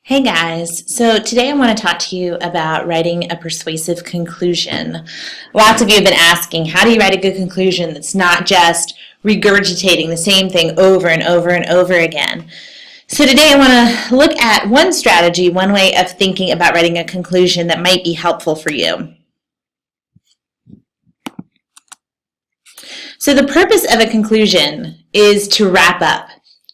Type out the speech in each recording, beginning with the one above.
Hey guys, so today I want to talk to you about writing a persuasive conclusion. Lots of you have been asking, how do you write a good conclusion that's not just regurgitating the same thing over and over and over again? So today I want to look at one strategy, one way of thinking about writing a conclusion that might be helpful for you. So the purpose of a conclusion is to wrap up,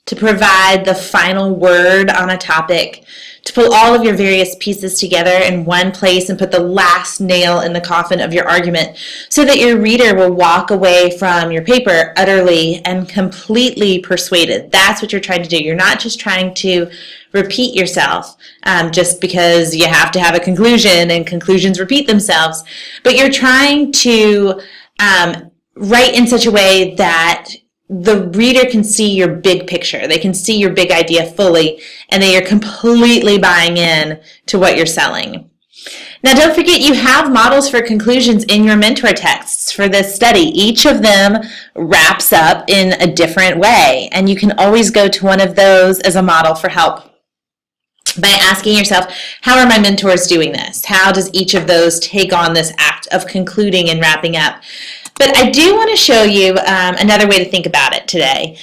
to provide the final word on a topic, to pull all of your various pieces together in one place and put the last nail in the coffin of your argument so that your reader will walk away from your paper utterly and completely persuaded. That's what you're trying to do. You're not just trying to repeat yourself just because you have to have a conclusion and conclusions repeat themselves, but you're trying to write in such a way that the reader can see your big picture. They can see your big idea fully, and they are completely buying in to what you're selling. Now, don't forget you have models for conclusions in your mentor texts for this study. Each of them wraps up in a different way, and you can always go to one of those as a model for help by asking yourself, how are my mentors doing this? How does each of those take on this act of concluding and wrapping up? But I do want to show you another way to think about it today.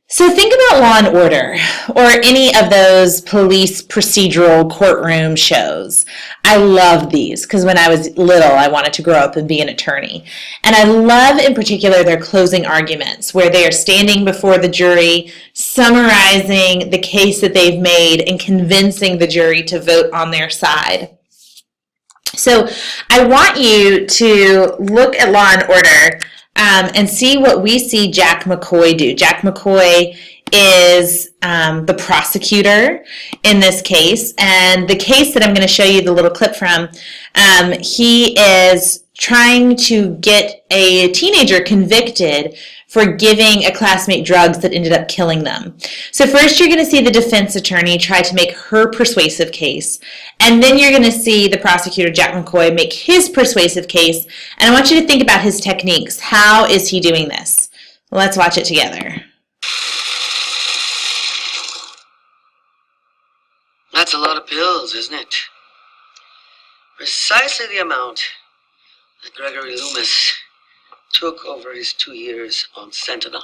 So think about Law and Order or any of those police procedural courtroom shows. I love these because when I was little, I wanted to grow up and be an attorney. And I love in particular their closing arguments where they are standing before the jury, summarizing the case that they've made and convincing the jury to vote on their side. So I want you to look at Law and Order and see what we see Jack McCoy do. Jack McCoy is the prosecutor in this case, and the case that I'm going to show you the little clip from, he is trying to get a teenager convicted for giving a classmate drugs that ended up killing them. So first you're going to see the defense attorney try to make her persuasive case, and then you're going to see the prosecutor, Jack McCoy, make his persuasive case, and I want you to think about his techniques. How is he doing this? Let's watch it together. That's a lot of pills, isn't it? Precisely the amount that Gregory Loomis took over his 2 years on Sentinel.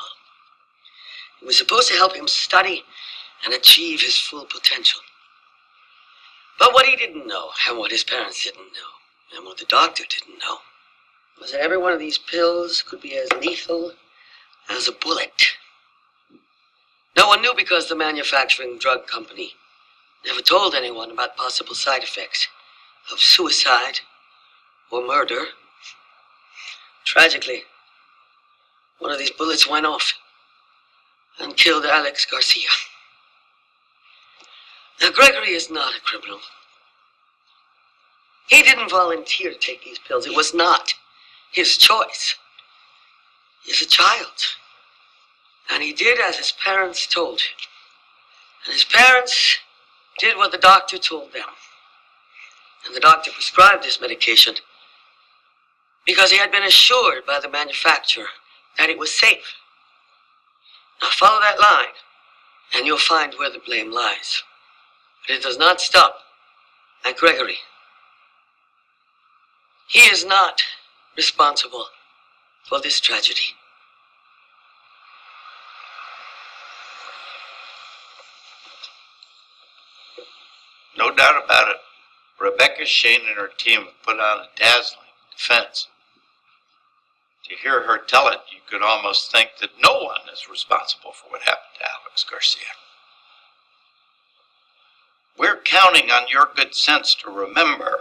It was supposed to help him study and achieve his full potential. But what he didn't know, and what his parents didn't know, and what the doctor didn't know, was that every one of these pills could be as lethal as a bullet. No one knew because the manufacturing drug company never told anyone about possible side effects of suicide or murder. Tragically, one of these bullets went off and killed Alex Garcia. Now, Gregory is not a criminal. He didn't volunteer to take these pills. It was not his choice. He's a child. And he did as his parents told him. And his parents did what the doctor told them. And the doctor prescribed this medication because he had been assured by the manufacturer that it was safe. Now follow that line, and you'll find where the blame lies. But it does not stop at Gregory. He is not responsible for this tragedy. No doubt about it. Rebecca Shane and her team have put on a dazzling defense. To hear her tell it, you could almost think that no one is responsible for what happened to Alex Garcia. We're counting on your good sense to remember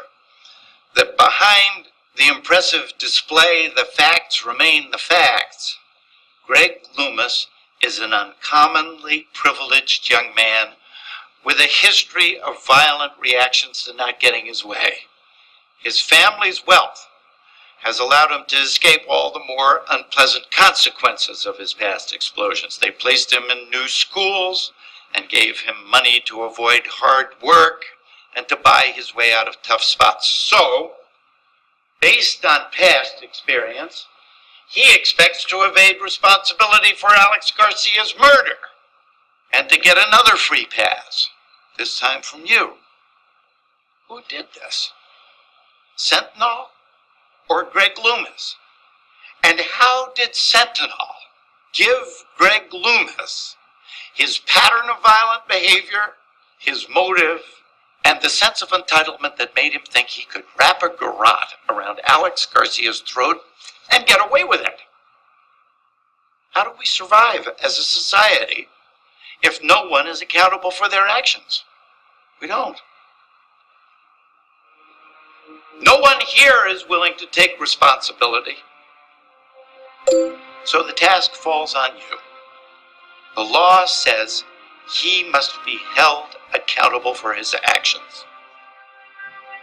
that behind the impressive display, the facts remain the facts. Greg Loomis is an uncommonly privileged young man with a history of violent reactions to not getting his way. His family's wealth has allowed him to escape all the more unpleasant consequences of his past explosions. They placed him in new schools and gave him money to avoid hard work and to buy his way out of tough spots. So, based on past experience, he expects to evade responsibility for Alex Garcia's murder and to get another free pass. this time from you. Who did this? Sentinel or Greg Loomis? And how did Sentinel give Greg Loomis his pattern of violent behavior, his motive, and the sense of entitlement that made him think he could wrap a garrote around Alex Garcia's throat and get away with it? How do we survive as a society if no one is accountable for their actions? We don't. No one here is willing to take responsibility. So the task falls on you. The law says he must be held accountable for his actions.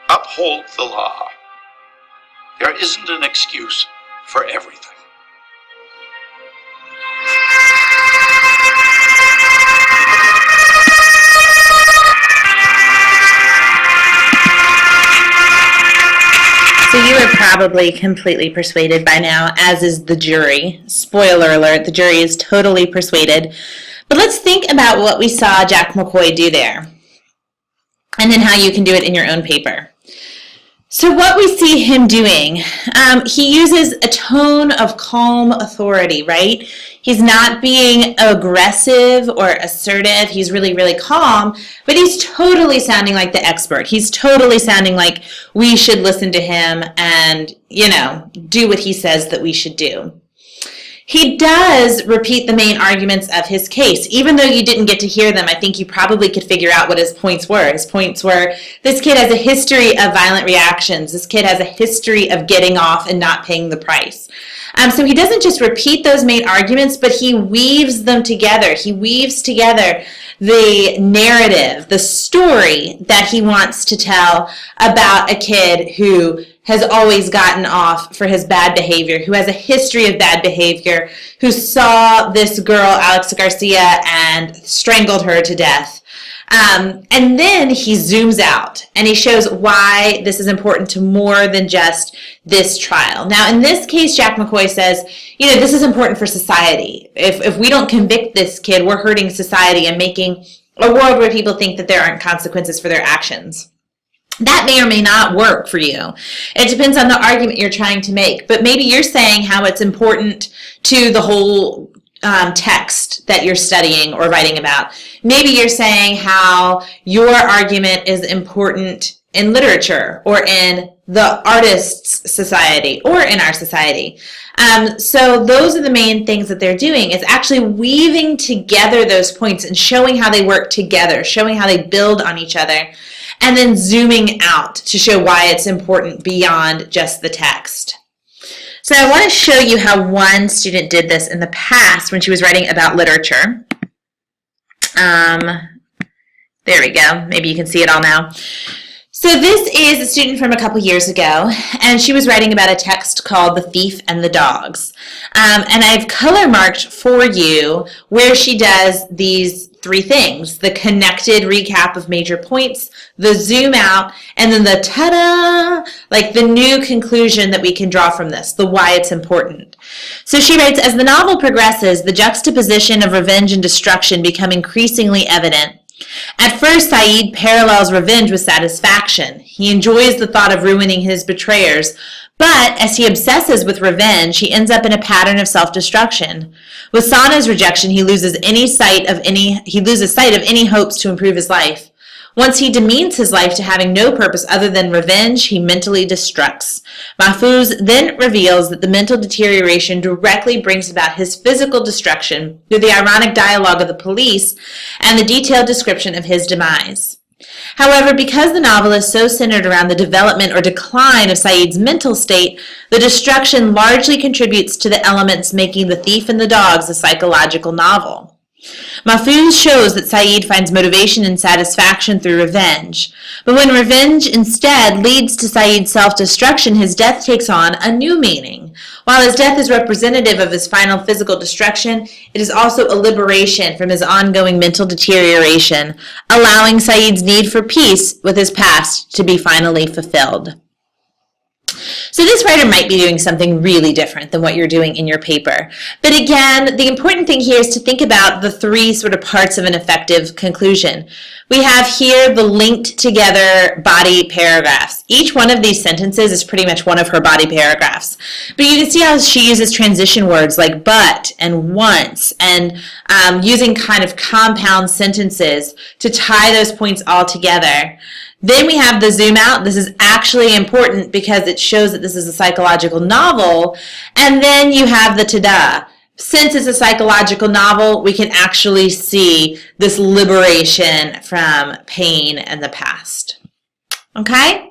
Uphold the law. There isn't an excuse for everything. So you are probably completely persuaded by now, as is the jury. Spoiler alert, the jury is totally persuaded. But let's think about what we saw Jack McCoy do there, and then how you can do it in your own paper. So what we see him doing, he uses a tone of calm authority, right? He's not being aggressive or assertive. He's really, really calm, but he's totally sounding like the expert. He's totally sounding like we should listen to him and, do what he says that we should do. He does repeat the main arguments of his case. Even though you didn't get to hear them, I think you probably could figure out what his points were. His points were, this kid has a history of violent reactions. This kid has a history of getting off and not paying the price. So he doesn't just repeat those main arguments, but he weaves them together. He weaves together the narrative, the story that he wants to tell about a kid who has always gotten off for his bad behavior, who has a history of bad behavior, who saw this girl, Alex Garcia, and strangled her to death. And then he zooms out and he shows why this is important to more than just this trial. Now, in this case, Jack McCoy says, this is important for society. If we don't convict this kid, we're hurting society and making a world where people think that there aren't consequences for their actions. That may or may not work for you. It depends on the argument you're trying to make. But maybe you're saying how it's important to the whole text that you're studying or writing about. Maybe you're saying how your argument is important in literature or in the artists' society or in our society. So those are the main things that they're doing, is actually weaving together those points and showing how they work together, showing how they build on each other, and then zooming out to show why it's important beyond just the text. So I want to show you how one student did this in the past when she was writing about literature. There we go. Maybe you can see it all now. So this is a student from a couple years ago, and she was writing about a text called The Thief and the Dogs. And I've color marked for you where she does these three things: the connected recap of major points, the zoom out, and then the ta-da, like the new conclusion that we can draw from this, the why it's important. So she writes, as the novel progresses, the juxtaposition of revenge and destruction become increasingly evident. At first, Saeed parallels revenge with satisfaction. He enjoys the thought of ruining his betrayers, but as he obsesses with revenge, he ends up in a pattern of self-destruction. With Sana's rejection, he loses sight of any hopes to improve his life. Once he demeans his life to having no purpose other than revenge, he mentally destructs. Mahfouz then reveals that the mental deterioration directly brings about his physical destruction through the ironic dialogue of the police and the detailed description of his demise. However, because the novel is so centered around the development or decline of Saeed's mental state, the destruction largely contributes to the elements making The Thief and the Dogs a psychological novel. Mahfouz shows that Saeed finds motivation and satisfaction through revenge. But when revenge instead leads to Saeed's self-destruction, his death takes on a new meaning. While his death is representative of his final physical destruction, it is also a liberation from his ongoing mental deterioration, allowing Saeed's need for peace with his past to be finally fulfilled. So this writer might be doing something really different than what you're doing in your paper. But again, the important thing here is to think about the three sort of parts of an effective conclusion. We have here the linked together body paragraphs. Each one of these sentences is pretty much one of her body paragraphs. But you can see how she uses transition words like but and once and using kind of compound sentences to tie those points all together. Then we have the zoom out. This is actually important because it shows that this is a psychological novel. And then you have the ta-da. Since it's a psychological novel, we can actually see this liberation from pain and the past. Okay?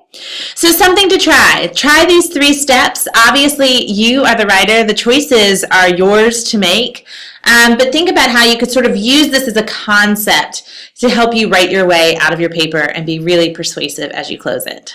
So something to try. Try these 3 steps. Obviously, you are the writer. The choices are yours to make. But think about how you could sort of use this as a concept to help you write your way out of your paper and be really persuasive as you close it.